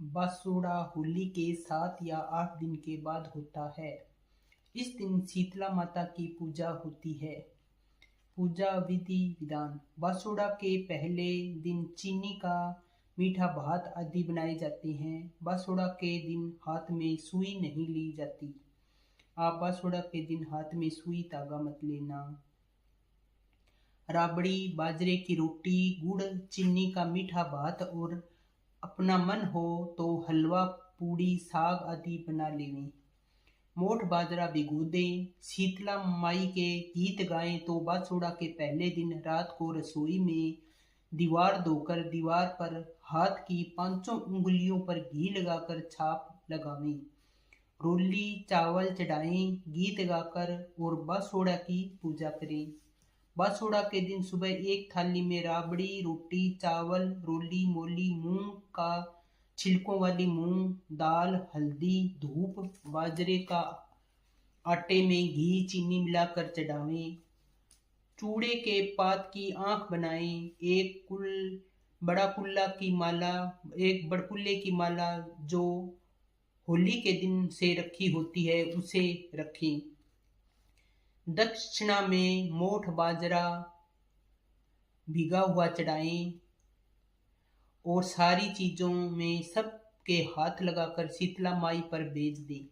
बासुड़ा होली के 7 या 8 दिन के बाद होता है। इस दिन शीतला माता की पूजा होती है। पूजा विधि विधान। बासुड़ा के पहले दिन चीनी का मीठा भात आदि बनाए जाते हैं। बासुड़ा के दिन हाथ में सुई नहीं ली जाती। आप बासुड़ा के दिन हाथ में सुई धागा मत लेना। राबड़ी, बाजरे की रोटी, गुड़, चीनी का मीठा भात और अपना मन हो तो हलवा, पूड़ी, साग आदि बना लेवें। मोठ बाजरा भिगो दें। शीतला माई के गीत गाएं तो बासुड़ा के पहले दिन रात को रसोई में दीवार धोकर दीवार पर हाथ की 5 उंगलियों पर घी लगाकर छाप लगावें। रोली चावल चढ़ाएं गीत गाकर और बासुड़ा की पूजा करें। बासुड़ा के दिन सुबह एक थाली में राबड़ी, रोटी, चावल, रोली, मोली, मूंग का छिलकों वाली मूंग दाल, हल्दी, धूप, बाजरे का आटे में घी, चीनी मिलाकर चढ़ावें। चूड़े के पात की आंख बनाएं। एक बड़कुल्ले की माला जो होली के दिन से रखी होती है उसे रखें। दक्षिणा में मोठ बाजरा भिगा हुआ चढ़ाएं और सारी चीजों में सबके हाथ लगाकर शीतला माई पर भेज दें।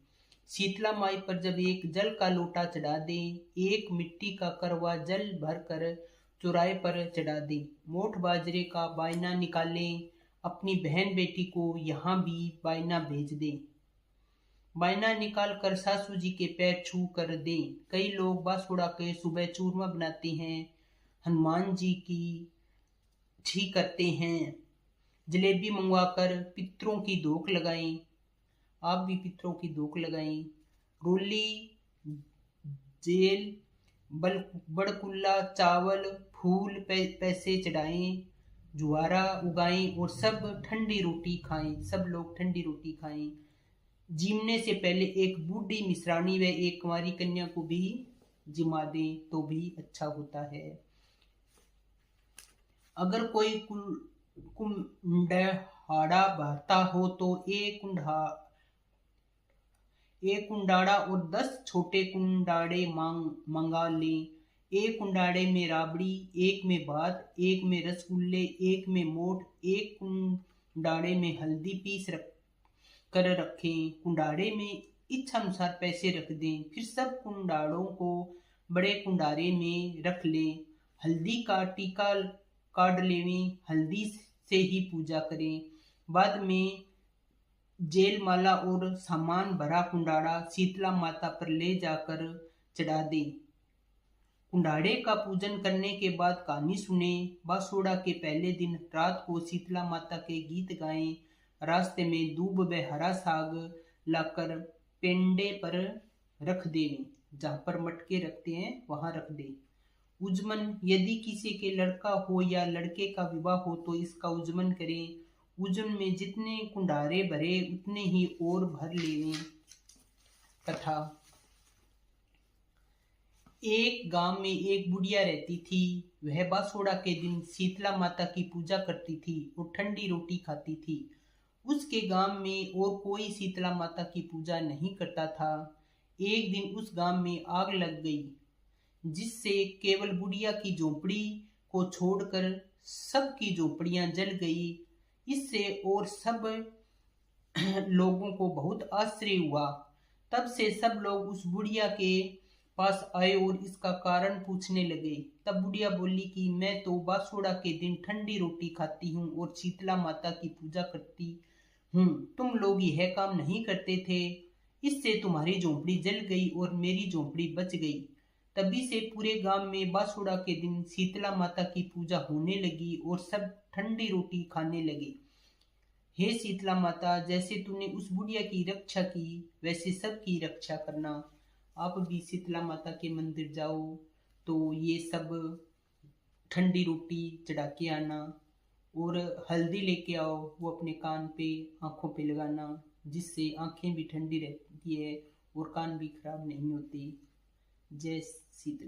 शीतला माई पर जब एक जल का लोटा चढ़ा दें, एक मिट्टी का करवा जल भरकर चौराहे पर चढ़ा दें। मोठ बाजरे का बायना निकालें। अपनी बहन बेटी को यहाँ भी बायना भेज दें। बायना निकाल कर सासू जी के पैर छू कर दें। कई लोग बासुड़ा के सुबह चूरमा बनाते हैं, हनुमान जी की छी करते हैं, जलेबी मंगवाकर पितरों की धोख लगाएं। आप भी पितरों की धोख लगाएं। रोली, जेल, बड़कुल्ला, चावल, फूल, पैसे चढ़ाएं, जुआरा उगाएं और सब ठंडी रोटी खाएं। सब लोग ठंडी रोटी खाएं। जीमने से पहले एक बूढ़ी मिश्रानी व एक कुंवारी कन्या को भी जिमा दें तो भी अच्छा होता है। अगर कोई कुंडाड़ा भरता हो तो एक कुंडाड़ा और 10 छोटे कुंडाड़े मंगा लें। एक कुंडाड़े में राबड़ी, एक में भात, एक में रसगुल्ले, एक में मोठ, एक कुंडाड़े में हल्दी पीस कर रखें। कुंडाड़े में इच्छा अनुसार पैसे रख दें। फिर सब कुंडाड़ों को बड़े कुंडारे में रख लें। हल्दी का टीका काट लेवें। हल्दी से ही पूजा करें। बाद में जेल माला और सामान भरा कुंडाड़ा शीतला माता पर ले जाकर चढ़ा दें। कुंडाड़े का पूजन करने के बाद कहानी सुने। बासुड़ा के पहले दिन रात को शीतला माता के गीत गाएं। रास्ते में दूब व हरा साग लाकर पेंडे पर रख दें। जहाँ पर मटके रखते हैं वहां रख दें। उजमन, यदि किसी के लड़का हो या लड़के का विवाह हो तो इसका उजमन करें। उजमन में जितने कुंडारे भरे उतने ही और भर लेवें। कथा। एक गांव में एक बुढ़िया रहती थी। वह बासुड़ा के दिन शीतला माता की पूजा करती थी और ठंडी रोटी खाती थी। उसके गांव में और कोई शीतला माता की पूजा नहीं करता था। एक दिन उस गांव में आग लग गई, जिससे केवल बुढ़िया की झोपड़ी को छोड़कर सबकी झोपड़ियां जल गई। इससे और सब लोगों को बहुत आश्चर्य हुआ। तब से सब लोग उस बुढ़िया के पास आए और इसका कारण पूछने लगे। तब बुढ़िया बोली कि मैं तो बासुड़ा के दिन ठंडी रोटी खाती हूँ और शीतला माता की पूजा करती हूँ। तुम लोग यह काम नहीं करते थे, इससे तुम्हारी झोंपड़ी जल गई और मेरी झोंपड़ी बच गई। तभी से पूरे गांव में बासुड़ा के दिन शीतला माता की पूजा होने लगी और सब ठंडी रोटी खाने लगे। हे शीतला माता, जैसे तूने उस बुढ़िया की रक्षा की वैसे सबकी रक्षा करना। आप भी शीतला माता के मंदिर जाओ तो ये सब ठंडी रोटी चढ़ा के आना और हल्दी लेके आओ, वो अपने कान पे आंखों पे लगाना, जिससे आंखें भी ठंडी रहती है और कान भी खराब नहीं होते। जय शीतला।